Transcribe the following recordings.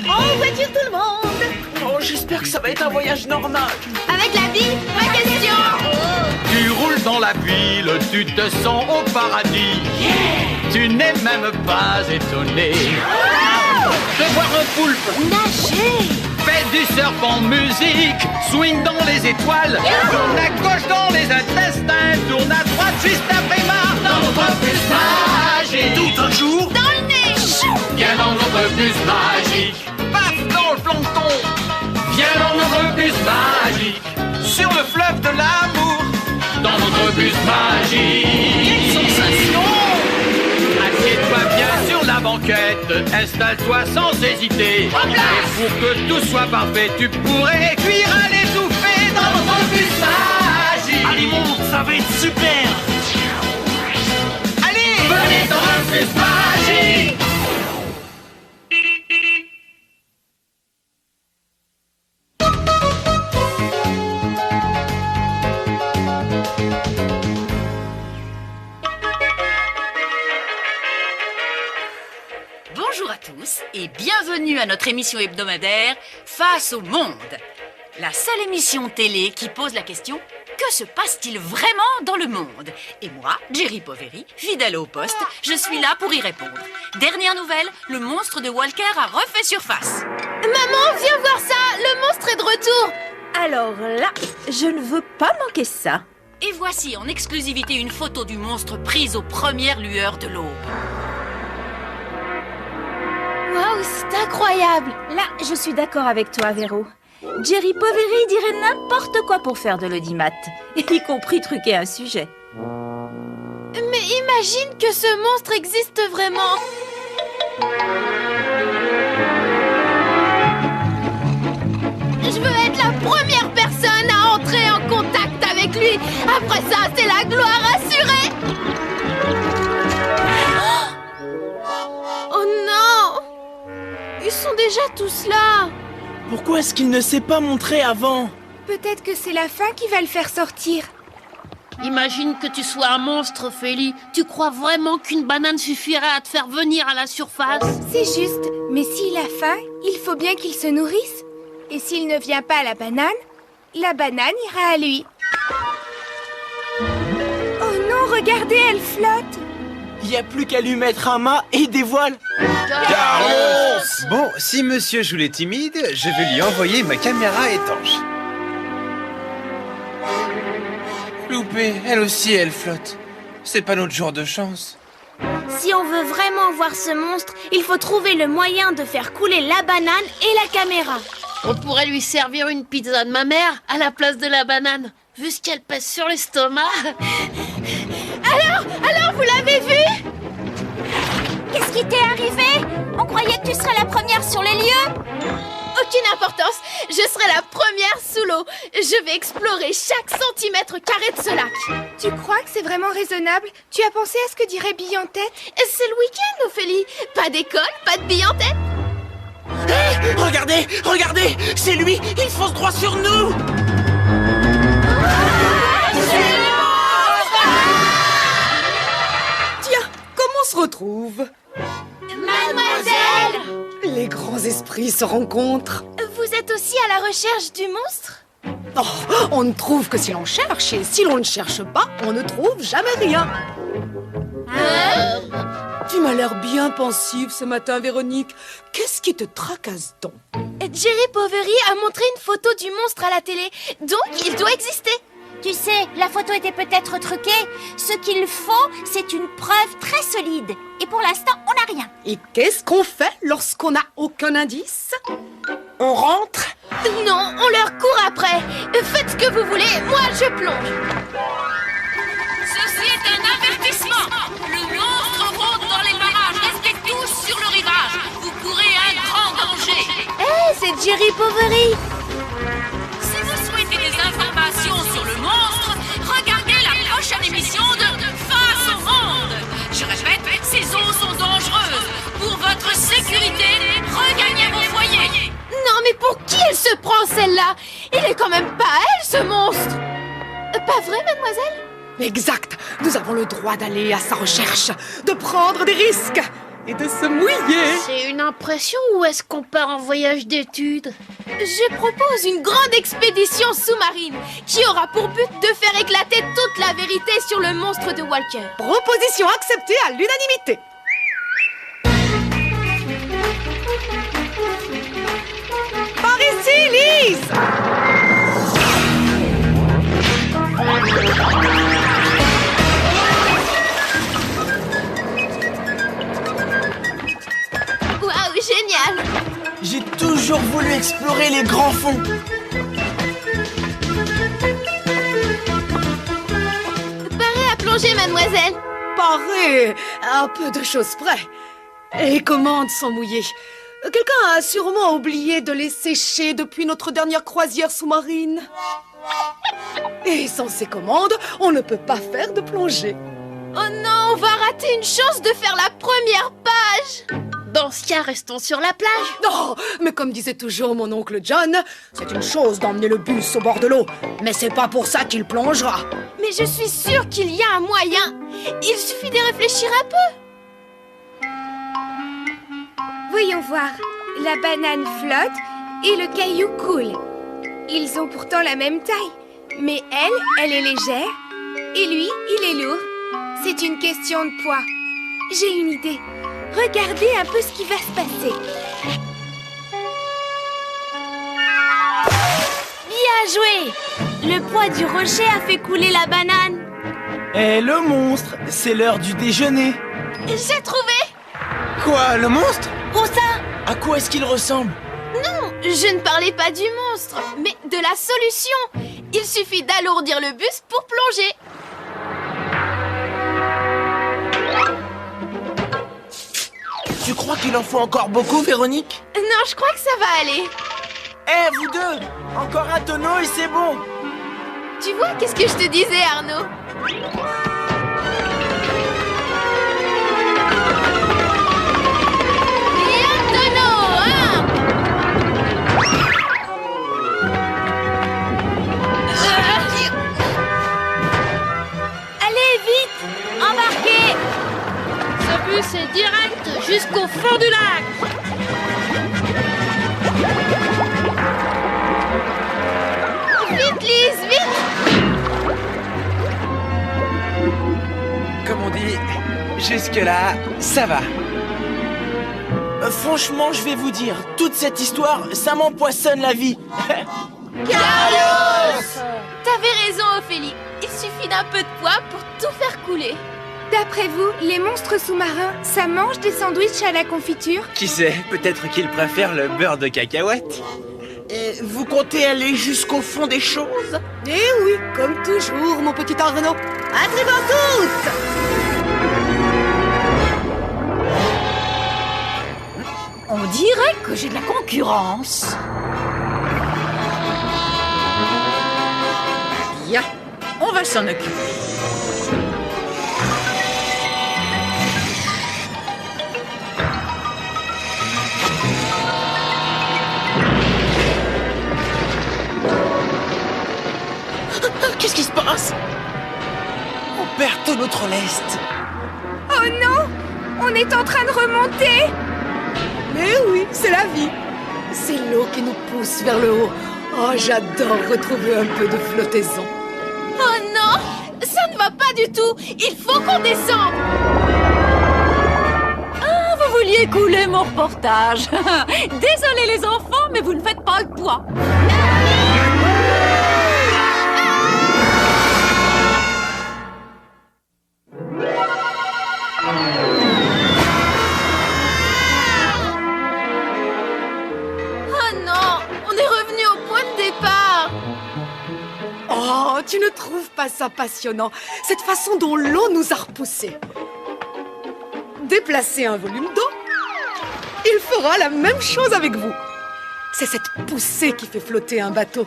En voiture tout le monde! Oh, j'espère que ça va être un voyage normal. Avec la vie, pas question! Tu roules dans la ville, tu te sens au paradis. Tu n'es même pas étonné de voir un poulpe Nager! fait du surf en musique, swing dans les étoiles, tourne à gauche dans les intestins, tourne à droite juste après marre dans notre bus magique. Tout un jour, Dans le nez! Viens dans notre bus magique. Paf dans le plancton. Viens dans notre bus magique. Sur le fleuve de l'amour. Dans notre bus magique. quelle sensation! Assieds-toi bien sur la banquette. Installe-toi sans hésiter. Et pour que tout soit parfait, tu pourrais cuire à l'étouffée dans notre bus magique. Allez, monte, ça va être super! Allez, venez dans notre bus magique. Bonjour à tous et bienvenue à notre émission hebdomadaire Face au monde. La seule émission télé qui pose la question: que se passe-t-il vraiment dans le monde? Et moi, Jerry Poveri, fidèle au poste, je suis là pour y répondre. Dernière nouvelle, le monstre de Walker a refait surface. Maman, viens voir ça! Le monstre est de retour! Alors là, je ne veux pas manquer ça. Et voici en exclusivité une photo du monstre prise aux premières lueurs de l'aube. Waouh, c'est incroyable! Là, je suis d'accord avec toi, Véro. Jerry Poveri dirait n'importe quoi pour faire de l'audimat, y compris truquer un sujet. Mais imagine que ce monstre existe vraiment! Je veux être la première personne à entrer en contact avec lui! Après ça, c'est la gloire assurée! Oh non! Ils sont déjà tous là! Pourquoi est-ce qu'il ne s'est pas montré avant? Peut-être que c'est la fin qui va le faire sortir. Imagine que tu sois un monstre, Feli. Tu crois vraiment qu'une banane suffirait à te faire venir à la surface? C'est juste, mais s'il a faim, il faut bien qu'il se nourrisse. Et s'il ne vient pas à la banane ira à lui. Oh non, regardez, elle flotte! Il n'y a plus qu'à lui mettre un mât et des voiles. Bon, si monsieur Joule est timide, je vais lui envoyer ma caméra étanche. Loupé, elle aussi, elle flotte. C'est pas notre jour de chance. Si on veut vraiment voir ce monstre, il faut trouver le moyen de faire couler la banane et la caméra. On pourrait lui servir une pizza de ma mère à la place de la banane, vu ce qu'elle pèse sur l'estomac. Alors, vous l'avez vu? Qu'est-ce qui t'est arrivé? On croyait que tu serais la première sur les lieux. Aucune importance, je serai la première sous l'eau. Je vais explorer chaque centimètre carré de ce lac. Tu crois que c'est vraiment raisonnable? Tu as pensé à ce que dirait Bille en tête? C'est le week-end, Ophélie. Pas d'école, pas de Bille en tête. Hé, regardez, c'est lui, il fonce droit sur nous. Tiens, comment on se retrouve? Mademoiselle! Les grands esprits se rencontrent. Vous êtes aussi à la recherche du monstre? Oh, on ne trouve que si l'on cherche, et si l'on ne cherche pas, on ne trouve jamais rien. Tu m'as l'air bien pensive ce matin, Véronique. Qu'est-ce qui te tracasse donc? Jerry Poveri a montré une photo du monstre à la télé, donc il doit exister. Tu sais, la photo était peut-être truquée. Ce qu'il faut, c'est une preuve très solide. Et pour l'instant, on n'a rien. Et qu'est-ce qu'on fait lorsqu'on n'a aucun indice? On rentre? Non, on leur court après. Faites ce que vous voulez, moi je plonge. Ceci est un avertissement. Le monstre rôde dans les parages. Restez tous sur le rivage. Vous courez un grand danger. C'est Jerry Poveri. Si vous souhaitez des informations sur le monstre, regardez la prochaine émission de Face au monde. Je répète, ces eaux sont dangereuses. Pour votre sécurité, regagnez vos foyers. Non, mais pour qui elle se prend celle-là? Il est quand même pas elle, ce monstre. Pas vrai, mademoiselle? Exact. Nous avons le droit d'aller à sa recherche, de prendre des risques. et de se mouiller. C'est une impression ou est-ce qu'on part en voyage d'études? Je propose une grande expédition sous-marine qui aura pour but de faire éclater toute la vérité sur le monstre de Walker. Proposition acceptée à l'unanimité. Par ici, Lise! Waouh, génial! J'ai toujours voulu explorer les grands fonds. Paré à plonger, mademoiselle. Paré, à peu de choses près. Et commandes sont mouillées. Quelqu'un a sûrement oublié de les sécher depuis notre dernière croisière sous-marine. Et sans ces commandes, on ne peut pas faire de plongée. Oh non, on va rater une chance de faire la première page. Dans ce cas, restons sur la plage. Non, mais comme disait toujours mon oncle John, c'est une chose d'emmener le bus au bord de l'eau, mais c'est pas pour ça qu'il plongera. Mais je suis sûre qu'il y a un moyen. Il suffit de réfléchir un peu. Voyons voir. La banane flotte et le caillou coule. Ils ont pourtant la même taille. Mais elle est légère. Et lui, il est lourd. C'est une question de poids. J'ai une idée. Regardez un peu ce qui va se passer. Bien joué! Le poids du rocher a fait couler la banane. Eh, le monstre, c'est l'heure du déjeuner. J'ai trouvé. Quoi, le monstre? Où ça? À quoi est-ce qu'il ressemble? Non, je ne parlais pas du monstre, mais de la solution. Il suffit d'alourdir le bus pour plonger. Tu crois qu'il en faut encore beaucoup, Véronique? Non, je crois que ça va aller. Eh, vous deux! Encore un tonneau et c'est bon! Tu vois, qu'est-ce que je te disais, Arnaud? Et un tonneau, hein? Allez, vite! Embarquez! Ce bus est direct jusqu'au fond du lac. Vite, Lise, vite! Comme on dit, jusque-là, ça va. Franchement, je vais vous dire, toute cette histoire, ça m'empoisonne la vie. Carlos! T'avais raison, Ophélie. Il suffit d'un peu de poids pour tout faire couler. D'après vous, les monstres sous-marins, ça mange des sandwichs à la confiture? Qui sait, peut-être qu'il préfère le beurre de cacahuète. Et vous comptez aller jusqu'au fond des choses? Eh oui, comme toujours, mon petit Arnaud. À très bientôt! On dirait que j'ai de la concurrence. Bien, on va s'en occuper. Qu'est-ce qui se passe? On perd tout notre lest. Oh non! On est en train de remonter! Mais oui, c'est la vie. C'est l'eau qui nous pousse vers le haut. Oh, j'adore retrouver un peu de flottaison. Oh non! Ça ne va pas du tout! Il faut qu'on descende! Ah, vous vouliez couler mon reportage. Désolé les enfants, mais vous ne faites pas le poids. Oh non! On est revenu au point de départ! Oh, tu ne trouves pas ça passionnant? Cette façon dont l'eau nous a repoussés. Déplacer un volume d'eau, il fera la même chose avec vous. C'est cette poussée qui fait flotter un bateau.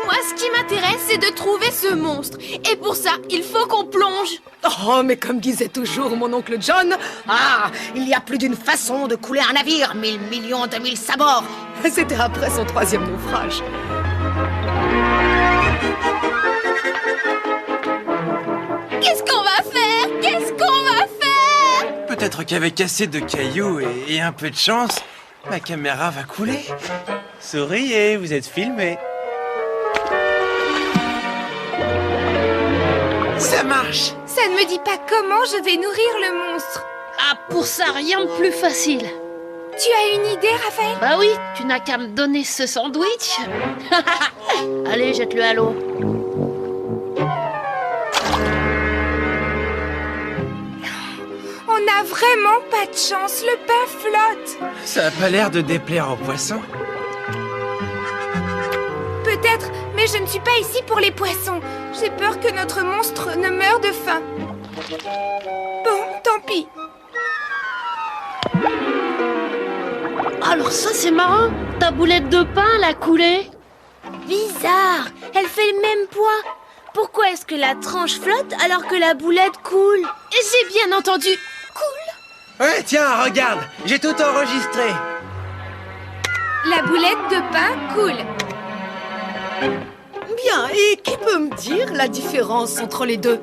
Moi, ce qui m'intéresse, c'est de trouver ce monstre. Et pour ça, il faut qu'on plonge. Oh, mais comme disait toujours mon oncle John, ah, il y a plus d'une façon de couler un navire, 1000 millions de 1000 sabords. C'était après son 3e naufrage. Qu'est-ce qu'on va faire? Qu'est-ce qu'on va faire? Peut-être qu'avec assez de cailloux et un peu de chance, ma caméra va couler. Souriez, vous êtes filmé. Ça marche! Ça ne me dit pas comment je vais nourrir le monstre. Ah, pour ça, rien de plus facile. Tu as une idée, Raphaël? Bah oui, tu n'as qu'à me donner ce sandwich. Allez, jette-le à l'eau. On n'a vraiment pas de chance, le pain flotte. Ça a pas l'air de déplaire aux poissons. Peut-être, mais je ne suis pas ici pour les poissons. J'ai peur que notre monstre ne meure de faim. Bon, tant pis. Alors ça, c'est marrant. Ta boulette de pain, elle a coulé. Bizarre, elle fait le même poids. Pourquoi est-ce que la tranche flotte alors que la boulette coule? J'ai bien entendu. Cool. Ouais, tiens, regarde, j'ai tout enregistré. La boulette de pain coule. Bien, et qui peut me dire la différence entre les deux?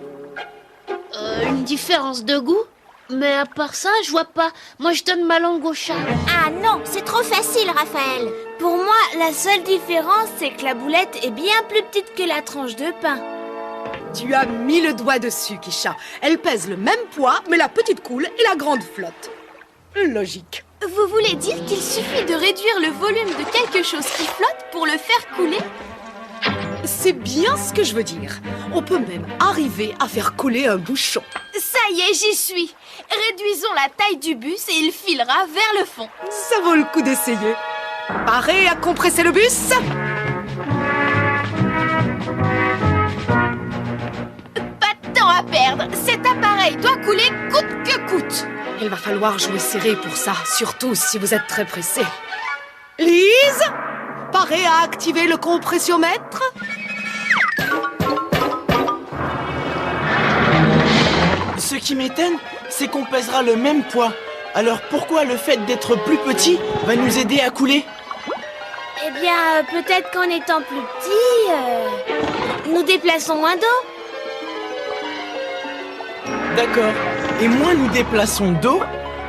Une différence de goût? Mais à part ça, je vois pas. Moi, je donne ma langue au chat. Ah non, c'est trop facile, Raphaël. Pour moi, la seule différence, c'est que la boulette est bien plus petite que la tranche de pain. Tu as mis le doigt dessus, Kisha. Elle pèse le même poids, mais la petite coule et la grande flotte. Logique. Vous voulez dire qu'il suffit de réduire le volume de quelque chose qui flotte pour le faire couler? C'est bien ce que je veux dire. On peut même arriver à faire couler un bouchon. Ça y est, j'y suis. Réduisons la taille du bus et il filera vers le fond. Ça vaut le coup d'essayer. Paré à compresser le bus? Pas de temps à perdre. Cet appareil doit couler coûte que coûte. Il va falloir jouer serré pour ça, surtout si vous êtes très pressé. Lise, paré à activer le compressiomètre? Ce qui m'étonne, c'est qu'on pèsera le même poids. Alors pourquoi le fait d'être plus petit va nous aider à couler? Eh bien, peut-être qu'en étant plus petit, nous déplaçons moins d'eau. D'accord. Et moins nous déplaçons d'eau,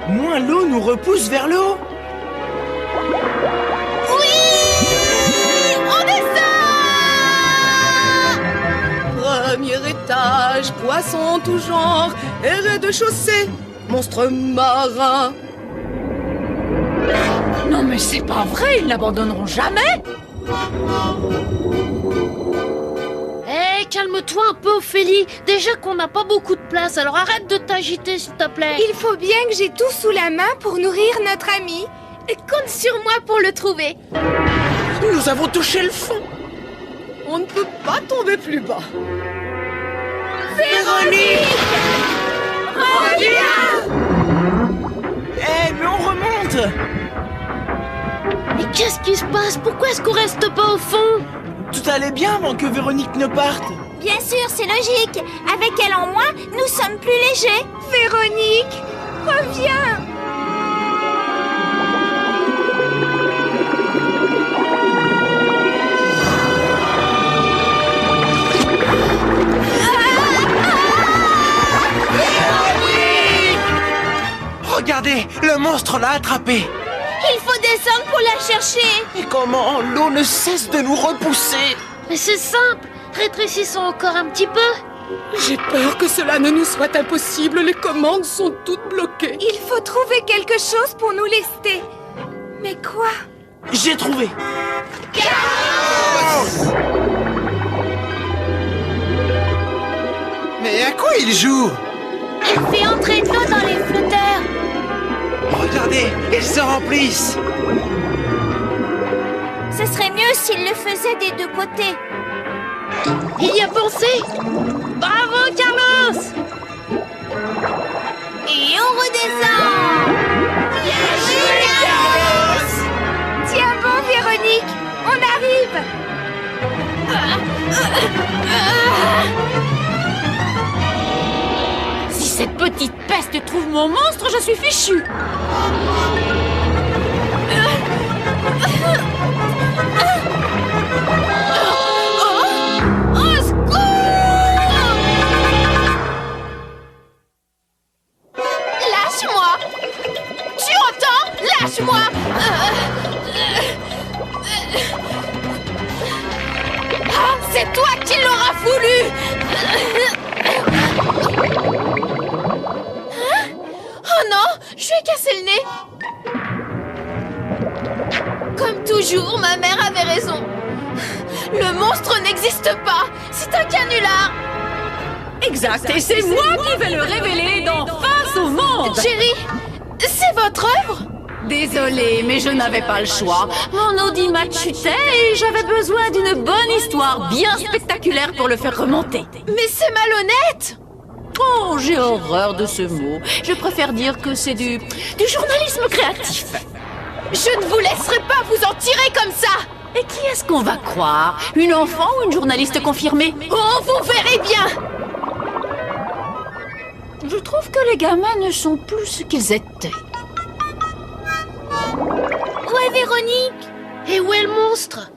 moins l'eau nous repousse vers le haut. Premier étage, poisson tout genre, et rez-de-chaussée, monstre marin. Non mais c'est pas vrai, ils n'abandonneront jamais. Hé, calme-toi un peu, Ophélie. Déjà qu'on n'a pas beaucoup de place, alors arrête de t'agiter, s'il te plaît. Il faut bien que j'ai tout sous la main pour nourrir notre ami. Compte sur moi pour le trouver. Nous avons touché le fond. On ne peut pas tomber plus bas. Véronique! Reviens! Eh, mais on remonte! Mais qu'est-ce qui se passe? Pourquoi est-ce qu'on reste pas au fond? Tout allait bien avant que Véronique ne parte. Bien sûr, c'est logique. Avec elle en moins, nous sommes plus légers. Véronique, reviens! Regardez, le monstre l'a attrapé. Il faut descendre pour la chercher. Et comment l'eau ne cesse de nous repousser? Mais c'est simple. Rétrécissons encore un petit peu. J'ai peur que cela ne nous soit impossible. Les commandes sont toutes bloquées. Il faut trouver quelque chose pour nous lester. Mais quoi? J'ai trouvé. Mais à quoi il joue? Il fait entrer de l'eau dans les flotteurs. Regardez, ils se remplissent. Ce serait mieux s'il le faisait des deux côtés. Il y a pensé. Bravo, Carlos. Et on redescend. Tiens bon, Véronique, on arrive. Si cette petite peste trouve mon monstre, je suis fichue. Au secours! Lâche-moi! Lâche-moi. Ah, c'est toi qui l'auras voulu. Hein? Oh non, je lui ai cassé le nez. Comme toujours, ma mère avait raison. Le monstre n'existe pas. C'est un canular. Exact, et c'est moi qui vais le révéler dans Face au monde. Jerry, c'est votre œuvre? Désolée, mais je n'avais pas le choix. Mon audimat chutait et j'avais besoin d'une bonne histoire bien spectaculaire pour le faire remonter. Mais c'est malhonnête. Oh, j'ai horreur de ce mot. Je préfère dire que c'est du journalisme créatif. Je ne vous laisserai pas vous en tirer comme ça. Et qui est-ce qu'on va croire? Une enfant ou une journaliste confirmée? Oh, vous verrez bien. Je trouve que les gamins ne sont plus ce qu'ils étaient. Où est Véronique? Et où est le monstre?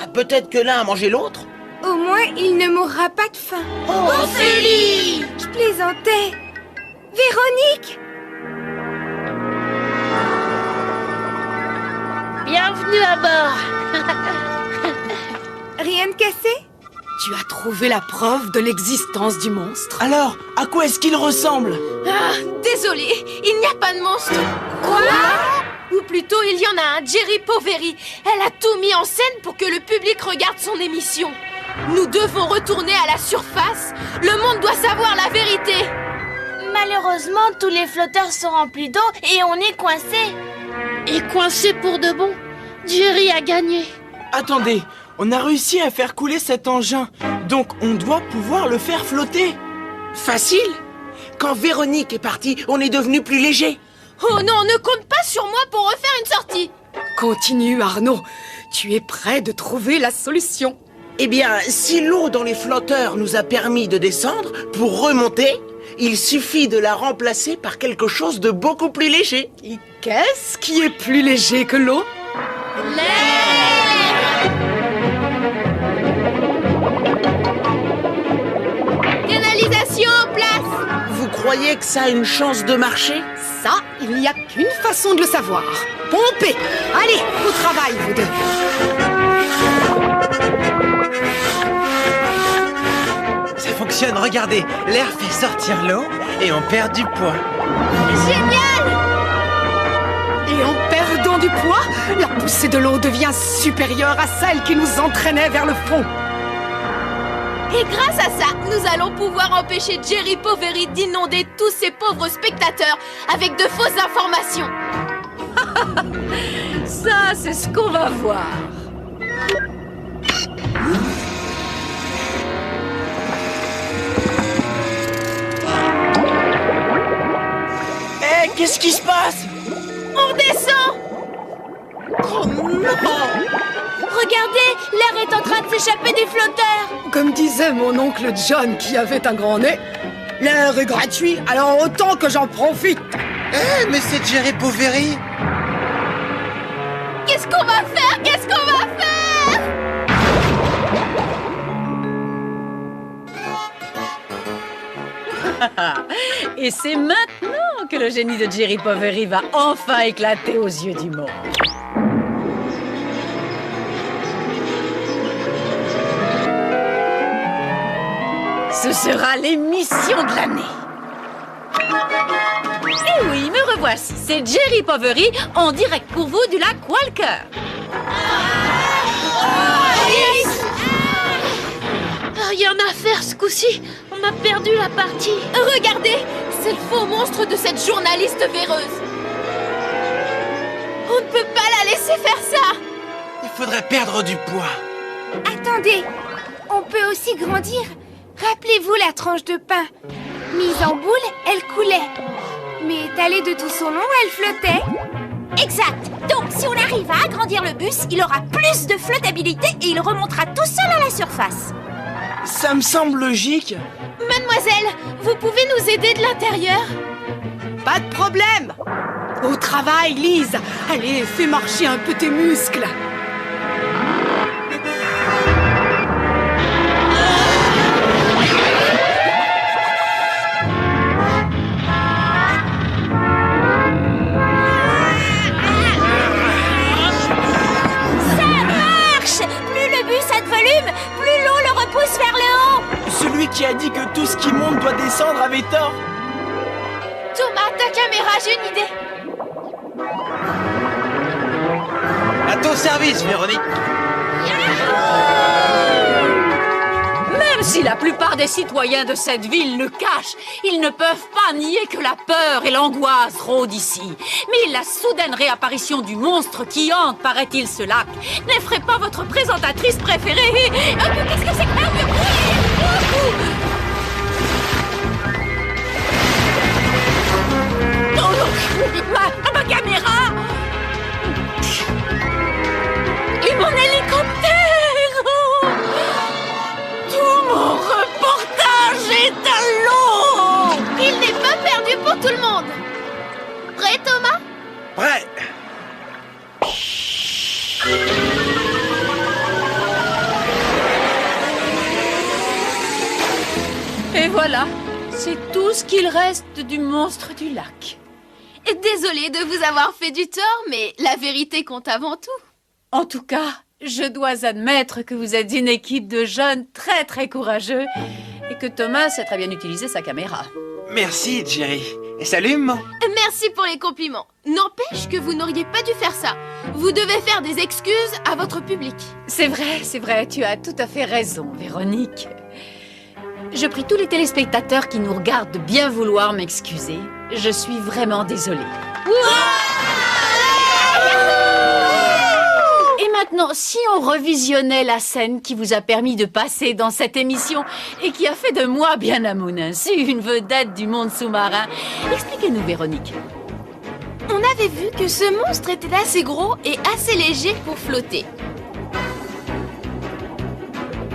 Ah, peut-être que l'un a mangé l'autre. Au moins, il ne mourra pas de faim. Oh, Ophélie! Je plaisantais. Véronique! Bienvenue à bord. Rien de cassé? Tu as trouvé la preuve de l'existence du monstre. Alors, à quoi est-ce qu'il ressemble? Ah, désolé, il n'y a pas de monstre. Quoi? Ou plutôt, il y en a un, Jerry Poveri. Elle a tout mis en scène pour que le public regarde son émission. Nous devons retourner à la surface. Le monde doit savoir la vérité. Malheureusement, tous les flotteurs sont remplis d'eau et on est coincés. Et coincé pour de bon. Jerry a gagné. Attendez, on a réussi à faire couler cet engin. Donc on doit pouvoir le faire flotter. Facile. Quand Véronique est partie, on est devenu plus léger. Oh non, ne compte pas sur moi pour refaire une sortie. Continue, Arnaud. Tu es prêt de trouver la solution. Eh bien, si l'eau dans les flotteurs nous a permis de descendre, pour remonter, il suffit de la remplacer par quelque chose de beaucoup plus léger. Et qu'est-ce qui est plus léger que l'eau? Canalisation en place. Vous croyez que ça a une chance de marcher? Ça, il n'y a qu'une façon de le savoir. Pompez! Allez, au travail, vous deux. Ça fonctionne, regardez. L'air fait sortir l'eau et on perd du poids. Génial! Et en perdant du poids, la poussée de l'eau devient supérieure à celle qui nous entraînait vers le fond. Et grâce à ça, nous allons pouvoir empêcher Jerry Poveri d'inonder tous ces pauvres spectateurs avec de fausses informations. Ça, c'est ce qu'on va voir. Hé, qu'est-ce qui se passe? On descend! Oh non! Regardez, l'air est en train de s'échapper des flotteurs. Comme disait mon oncle John qui avait un grand nez, l'air est gratuit, alors autant que j'en profite. Eh, mais c'est Jerry Poveri. Qu'est-ce qu'on va faire? Qu'est-ce qu'on va faire? Et c'est maintenant que le génie de Jerry Poveri va enfin éclater aux yeux du monde. Ce sera l'émission de l'année. Et oui, me revoici. C'est Jerry Poveri en direct pour vous du lac Walker. Rien à faire ce coup-ci. On a perdu la partie. Regardez, c'est le faux monstre de cette journaliste véreuse. On ne peut pas la laisser faire ça. Il faudrait perdre du poids. Attendez, on peut aussi grandir. Rappelez-vous la tranche de pain. Mise en boule, elle coulait. Mais étalée de tout son long, elle flottait. Exact. Donc, si on arrive à agrandir le bus, il aura plus de flottabilité et il remontera tout seul à la surface. Ça me semble logique. Mademoiselle, vous pouvez nous aider de l'intérieur? Pas de problème. Au travail, Lise. Allez, fais marcher un peu tes muscles. tout ce qui monte doit descendre avait tort. Thomas, ta caméra, j'ai une idée. À ton service, Véronique. Même si la plupart des citoyens de cette ville le cachent, ils ne peuvent pas nier que la peur et l'angoisse rôdent ici. Mais la soudaine réapparition du monstre qui hante, paraît-il, ce lac, n'effraie pas votre présentatrice préférée. Qu'est-ce que c'est que ça? Oh non, ma caméra et mon hélicoptère. Mon reportage est à l'eau. Il n'est pas perdu pour tout le monde. Prêt, Thomas? Prêt. Et voilà, c'est tout ce qu'il reste du monstre du lac. Désolée de vous avoir fait du tort, mais la vérité compte avant tout. En tout cas, je dois admettre que vous êtes une équipe de jeunes très courageux et que Thomas sait très bien utiliser sa caméra. Merci, Jerry. Et salut, maman. Merci pour les compliments. N'empêche que vous n'auriez pas dû faire ça. Vous devez faire des excuses à votre public. C'est vrai, tu as tout à fait raison, Véronique. Je prie tous les téléspectateurs qui nous regardent de bien vouloir m'excuser. Je suis vraiment désolée. Et maintenant, si on revisionnait la scène qui vous a permis de passer dans cette émission et qui a fait de moi, bien à mon insu, une vedette du monde sous-marin, expliquez-nous, Véronique. On avait vu que ce monstre était assez gros et assez léger pour flotter.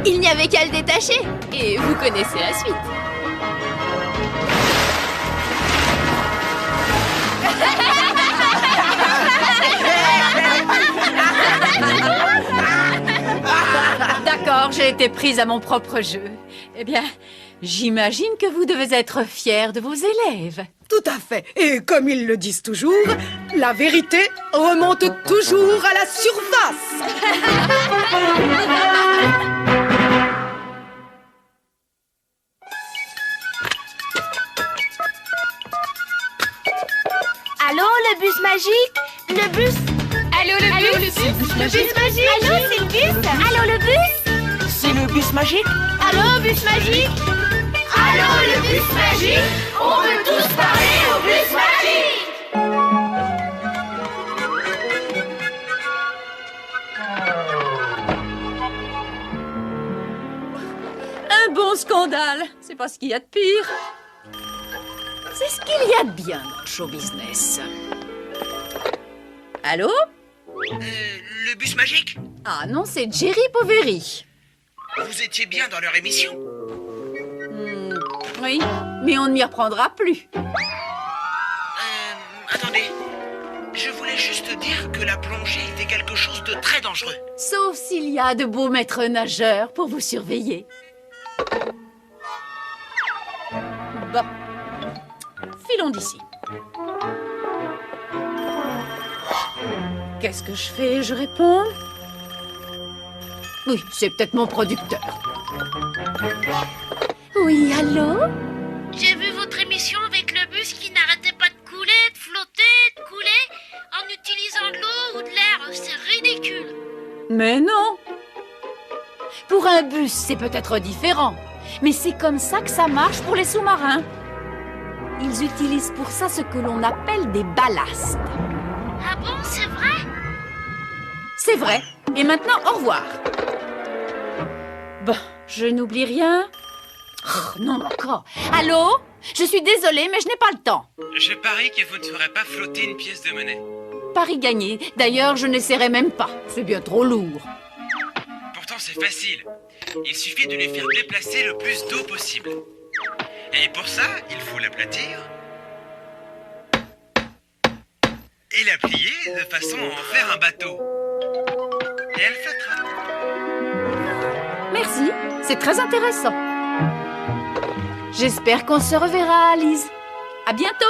Il n'y avait qu'à le détacher, et vous connaissez la suite. D'accord, j'ai été prise à mon propre jeu. Eh bien, j'imagine que vous devez être fiers de vos élèves. Tout à fait. Et comme ils le disent toujours, la vérité remonte toujours à la surface. Allô, le bus magique? Le bus? Allô, le bus? Le bus magique? Allô, c'est le bus? Allô, le bus? C'est le bus magique? Allô, bus magique? Allô, le bus magique? On veut tous parler au bus magique! Un bon scandale, c'est pas ce qu'il y a de pire. C'est ce qu'il y a de bien dans le show business. Allô? Le bus magique? Ah non, c'est Jerry Poveri. Vous étiez bien dans leur émission? Oui, mais on ne m'y reprendra plus. Attendez. Je voulais juste dire que la plongée était quelque chose de très dangereux. Sauf s'il y a de beaux maîtres nageurs pour vous surveiller. Bon. Filons d'ici. Qu'est-ce que je fais? Je réponds. Oui, c'est peut-être mon producteur. Oui, allô? J'ai vu votre émission avec le bus qui n'arrêtait pas de couler, de flotter, de couler, en utilisant de l'eau ou de l'air. C'est ridicule. Mais non! Pour un bus, c'est peut-être différent. Mais c'est comme ça que ça marche pour les sous-marins. Ils utilisent pour ça ce que l'on appelle des ballasts. Ah bon, c'est vrai? C'est vrai. Et maintenant, au revoir. Bon, je n'oublie rien. Oh, non, encore. Allô? Je suis désolée, mais je n'ai pas le temps. Je parie que vous ne ferez pas flotter une pièce de monnaie. Pari gagné. D'ailleurs, je n'essaierai même pas. C'est bien trop lourd. Pourtant, c'est facile. Il suffit de les faire déplacer le plus d'eau possible. Et pour ça, il faut l'aplatir et la plier de façon à en faire un bateau. Et elle flottera. Merci, c'est très intéressant. J'espère qu'on se reverra, Lise. À bientôt.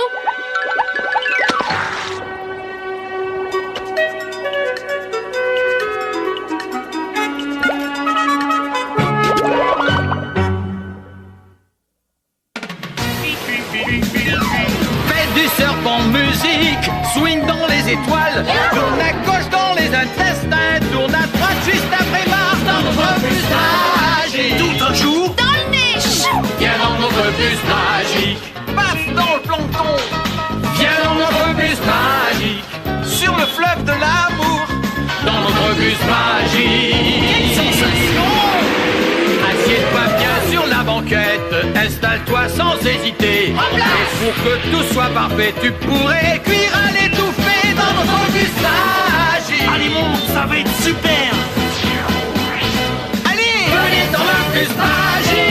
magique. Swing dans les étoiles, tourne à gauche dans les intestins, tourne à droite juste après marche dans notre bus magique. Tout un jour, Dans le nez. viens dans notre bus magique. Paf dans le plancton, viens dans notre bus magique. Sur le fleuve de l'amour, dans notre bus magique. Quelle sensation! Assieds-toi bien sur la banquette, installe-toi sans hésiter. Et pour que tout soit parfait, tu pourrais cuire à l'étouffée dans notre bus magique. Allez, monte, ça va être super. Allez, venez dans le bus magique.